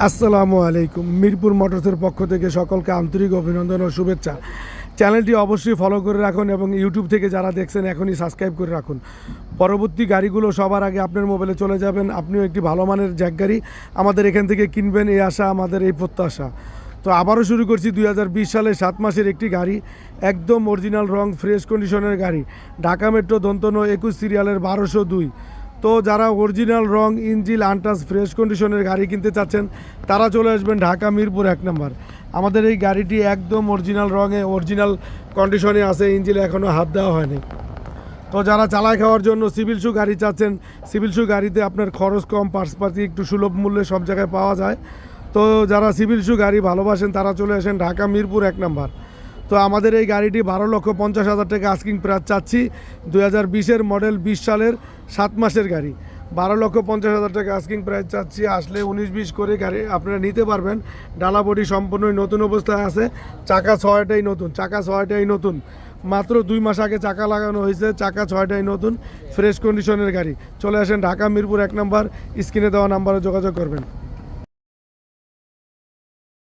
আসসালামু আলাইকুম। মিরপুর মোটরসের পক্ষ থেকে সকলকে আন্তরিক অভিনন্দন ও শুভেচ্ছা। চ্যানেলটি অবশ্যই ফলো করে রাখুন এবং ইউটিউব থেকে যারা দেখছেন এখনই সাবস্ক্রাইব করে রাখুন। পরবর্তী গাড়িগুলো সবার আগে আপনার মোবাইলে চলে যাবেন। আপনিও একটি ভালো মানের জ্যাক গাড়ি আমাদের এখান থেকে কিনবেন, এই আশা আমাদের, এই প্রত্যাশা। তো আবারও শুরু করছি 2020 সালে 7 মাসের একটি গাড়ি, একদম অরিজিনাল রং, ফ্রেশ কন্ডিশনের গাড়ি, ঢাকা মেট্রো দন্তন 21 সিরিয়ালের 1202। তো যারা অরিজিনাল রং, ইঞ্জিন আনটাচ, ফ্রেশ কন্ডিশনের গাড়ি কিনতে চাচ্ছেন তারা চলে আসবেন ঢাকা মিরপুর 1 নম্বর। আমাদের এই গাড়িটি একদম অরিজিনাল রঙে, অরিজিনাল কন্ডিশনে আছে, ইঞ্জিনে এখনও হাত দেওয়া হয়নি। তো যারা চালায় খাওয়ার জন্য সিভিল শু গাড়ি চাচ্ছেন, সিভিল শু গাড়িতে আপনার খরচ কম, পার্টসপাতি একটু সুলভ মূল্যে সব জায়গায় পাওয়া যায়। তো যারা সিভিল শু গাড়ি ভালোবাসেন তারা চলে আসেন ঢাকা মিরপুর 1 নম্বর। তো আমাদের এই গাড়িটি 12,50,000 টাকা আস্কিং প্রাইস চাচ্ছি। 2020-এর মডেল, 20 সালের 7 মাসের গাড়ি, 12,50,000 টাকা আস্কিং প্রাইস চাচ্ছি। আসলে 19-20 করে গাড়ি আপনারা নিতে পারবেন। ডালা বডি সম্পূর্ণই নতুন অবস্থায় আছে, চাকা 6টাই নতুন, চাকা 6টাই নতুন, মাত্র 2 মাস আগে চাকা লাগানো হয়েছে, চাকা 6টাই নতুন, ফ্রেশ কন্ডিশনের গাড়ি। চলে আসেন ঢাকা মিরপুর 1 নম্বর, স্ক্রিনে দেওয়া নাম্বারে যোগাযোগ করবেন।